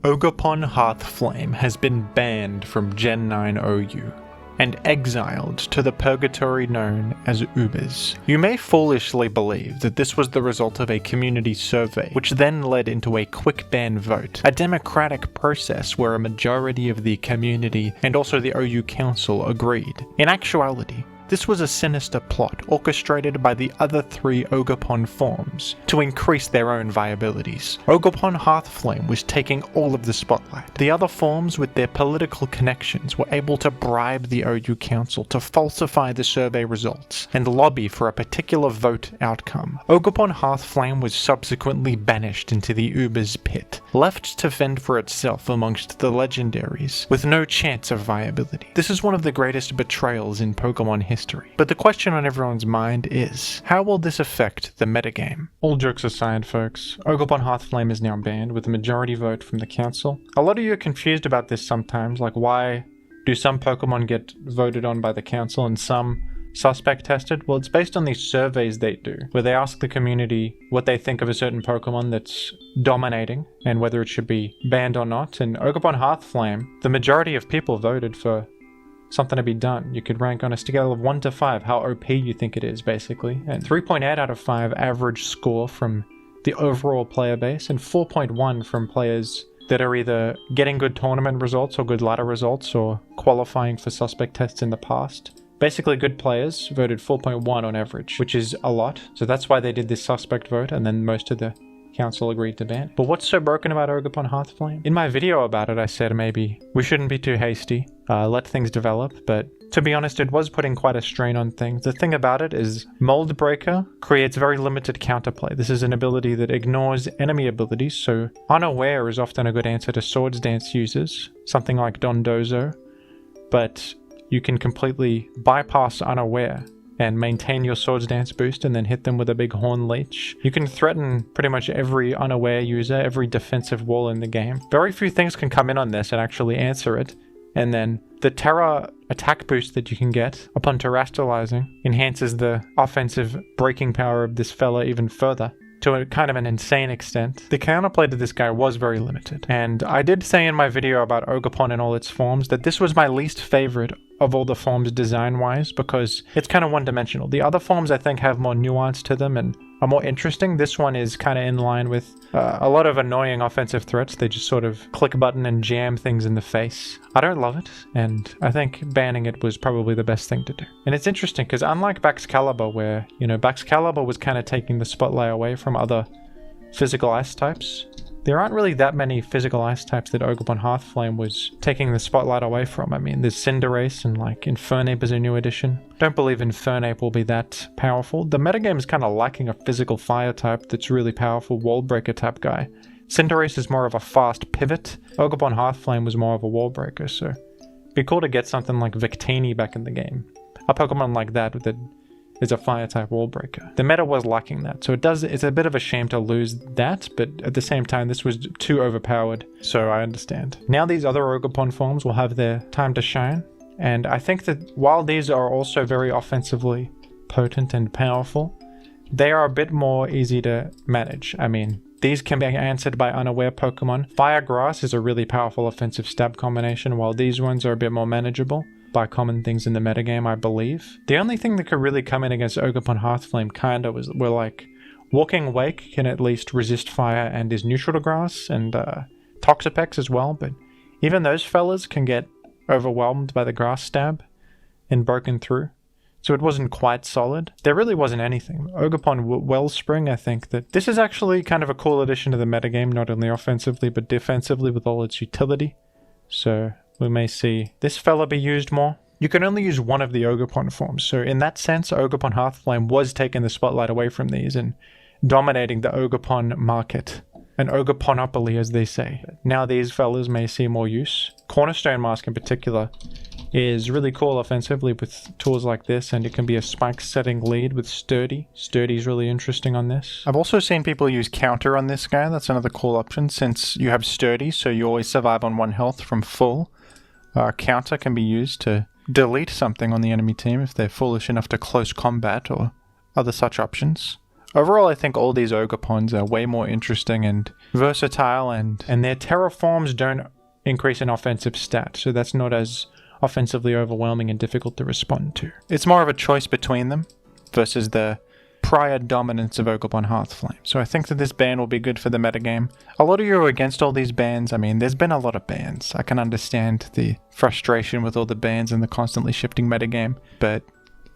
Ogerpon-Hearthflame has been banned from Gen 9 OU and exiled to the purgatory known as Ubers. You may foolishly believe that this was the result of a community survey, which then led into a Quickban Vote, a democratic process where a majority of the community and also the OU Council agreed. In actuality, this was a sinister plot orchestrated by the other three Ogerpon forms to increase their own viabilities. Ogerpon-Hearthflame was taking all of the spotlight. The other forms with their political connections were able to bribe the OU Council to falsify the survey results and lobby for a particular vote outcome. Ogerpon-Hearthflame was subsequently banished into the Ubers pit, left to fend for itself amongst the legendaries, with no chance of viability. This is one of the greatest betrayals in Pokemon history. But the question on everyone's mind is, how will this affect the metagame? All jokes aside, folks, Ogerpon-Hearthflame is now banned with a majority vote from the council. A lot of you are confused about this sometimes, like why do some Pokemon get voted on by the council and some suspect tested? Well, it's based on these surveys they do, where they ask the community what they think of a certain Pokemon that's dominating and whether it should be banned or not. And Ogerpon-Hearthflame, the majority of people voted for something to be done. You could rank on a scale of 1 to 5 how OP you think it is, basically. And 3.8 out of 5 average score from the overall player base, and 4.1 from players that are either getting good tournament results or good ladder results or qualifying for suspect tests in the past. Basically, good players voted 4.1 on average, which is a lot. So that's why they did this suspect vote, and then most of the council agreed to ban. But what's so broken about Ogerpon-Hearthflame? In my video about it, I said maybe we shouldn't be too hasty, let things develop, but to be honest, it was putting quite a strain on things. The thing about it is Mold Breaker creates very limited counterplay. This is an ability that ignores enemy abilities, so Unaware is often a good answer to Swords Dance users, something like Dondozo, but you can completely bypass Unaware and maintain your Swords Dance boost and then hit them with a big Horn Leech. You can threaten pretty much every Unaware user, every defensive wall in the game. Very few things can come in on this and actually answer it. And then the Tera attack boost that you can get upon terastallizing enhances the offensive breaking power of this fella even further, to a kind of an insane extent. The counterplay to this guy was very limited. And I did say in my video about Ogerpon and all its forms that this was my least favorite of all the forms design-wise, because it's kind of one-dimensional. The other forms I think have more nuance to them and are more interesting. This one is kind of in line with a lot of annoying offensive threats. They just sort of click a button and jam things in the face. I don't love it, and I think banning it was probably the best thing to do. And it's interesting because unlike Baxcalibur, where, you know, Baxcalibur was kind of taking the spotlight away from other physical ice types, there aren't really that many physical ice types that Ogerpon-Hearthflame was taking the spotlight away from. I mean, there's Cinderace and like Infernape is a new addition. Don't believe Infernape will be that powerful. The metagame is kind of lacking a physical fire type that's really powerful wall breaker type guy. Cinderace is more of a fast pivot. Ogerpon-Hearthflame was more of a wall breaker, so it'd be cool to get something like Victini back in the game. A Pokemon like that is a fire type wall breaker. The meta was lacking that, so it's a bit of a shame to lose that, but at the same time this was too overpowered, so I understand. Now these other Ogerpon forms will have their time to shine, and I think that while these are also very offensively potent and powerful, they are a bit more easy to manage. I mean, these can be answered by Unaware Pokemon. Fire Grass is a really powerful offensive stab combination, while these ones are a bit more manageable by common things in the metagame, I believe. The only thing that could really come in against Ogerpon-Hearthflame were like, Walking Wake can at least resist fire and is neutral to grass, and Toxapex as well, but even those fellas can get overwhelmed by the grass stab and broken through. So it wasn't quite solid. There really wasn't anything. Ogerpon Wellspring, I think that this is actually kind of a cool addition to the metagame, not only offensively but defensively with all its utility. So we may see this fella be used more. You can only use one of the Ogerpon forms, so in that sense, Ogerpon-Hearthflame was taking the spotlight away from these and dominating the Ogerpon market. An Ogerponopoly, as they say. Now these fellas may see more use. Cornerstone Mask in particular is really cool offensively with tools like this, and it can be a spike setting lead with Sturdy. Sturdy is really interesting on this. I've also seen people use Counter on this guy. That's another cool option since you have Sturdy, so you always survive on 1 health from full. Counter can be used to delete something on the enemy team if they're foolish enough to close combat or other such options. Overall, I think all these Ogerpons are way more interesting and versatile, and their Tera forms don't increase in offensive stats, so that's not as offensively overwhelming and difficult to respond to. It's more of a choice between them versus the prior dominance of Ogerpon-Hearthflame. So I think that this ban will be good for the metagame. A lot of you are against all these bans. I mean, there's been a lot of bans. I can understand the frustration with all the bans and the constantly shifting metagame, but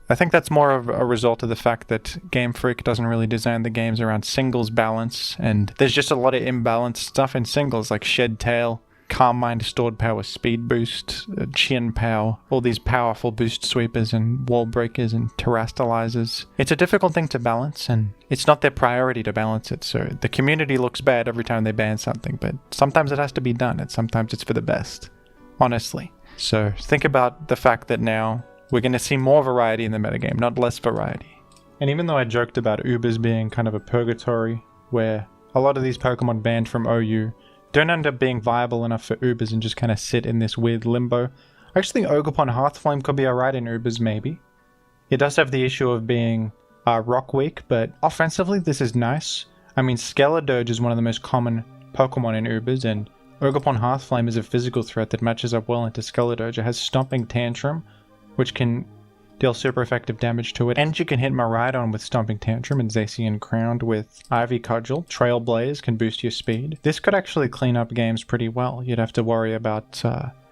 I think that's more of a result of the fact that Game Freak doesn't really design the games around singles balance, and there's just a lot of imbalanced stuff in singles like Shed Tail, Calm Mind, Stored Power, Speed Boost, Chin Pow, all these powerful boost sweepers and wall breakers and terastalizers. It's a difficult thing to balance, and it's not their priority to balance it, so the community looks bad every time they ban something, but sometimes it has to be done, and sometimes it's for the best, honestly. So think about the fact that now we're going to see more variety in the metagame, not less variety. And even though I joked about Ubers being kind of a purgatory, where a lot of these Pokemon banned from OU don't end up being viable enough for Ubers and just kind of sit in this weird limbo. I actually think Ogerpon-Hearthflame could be alright in Ubers, maybe. It does have the issue of being rock weak, but offensively this is nice. I mean, Skeledirge is one of the most common Pokemon in Ubers, and Ogerpon-Hearthflame is a physical threat that matches up well into Skeledirge. It has Stomping Tantrum, which can deal super effective damage to it, and you can hit Miraidon with Stomping Tantrum and Zacian Crowned with Ivy Cudgel. Trailblaze can boost your speed. This could actually clean up games pretty well. You'd have to worry about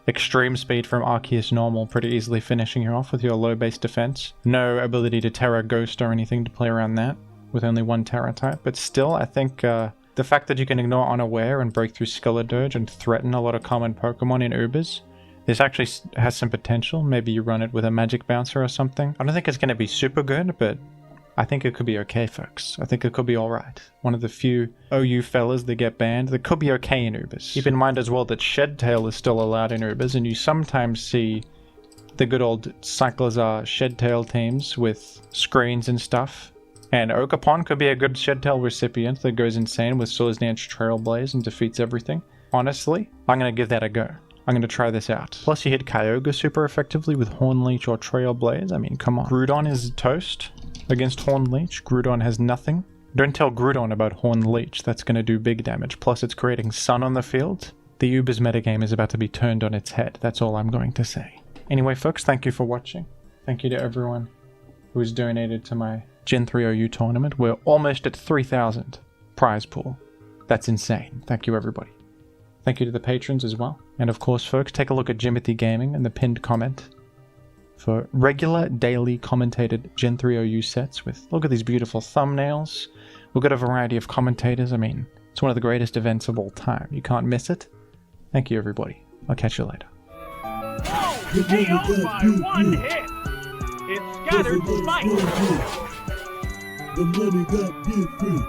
extreme speed from Arceus Normal pretty easily finishing you off with your low base defense. No ability to Tera Ghost or anything to play around that with only one Tera type, but still I think the fact that you can ignore Unaware and break through Skeledirge and threaten a lot of common Pokemon in Ubers, this actually has some potential. Maybe you run it with a Magic Bouncer or something. I don't think it's going to be super good, but I think it could be okay, folks. I think it could be alright. One of the few OU fellas that get banned that could be okay in Ubers. Keep in mind as well that Shed Tail is still allowed in Ubers, and you sometimes see the good old Cyclizar Shed Tail teams with screens and stuff. And Ogerpon could be a good Shed Tail recipient that goes insane with Swords Dance Trailblaze and defeats everything. Honestly, I'm going to give that a go. I'm going to try this out. Plus you hit Kyogre super effectively with Horn Leech or Trailblaze. I mean, come on. Groudon is toast against Horn Leech. Groudon has nothing. Don't tell Groudon about Horn Leech. That's going to do big damage. Plus it's creating Sun on the field. The Ubers metagame is about to be turned on its head. That's all I'm going to say. Anyway, folks, thank you for watching. Thank you to everyone who has donated to my Gen 3 OU tournament. We're almost at 3,000 prize pool. That's insane. Thank you, everybody. Thank you to the patrons as well. And of course, folks, take a look at Jimothy Gaming and the pinned comment for regular, daily commentated Gen 3 OU sets with, look at these beautiful thumbnails. We've got a variety of commentators. I mean, it's one of the greatest events of all time. You can't miss it. Thank you, everybody. I'll catch you later. KO'd by one hit! It scattered spikes! The money got different.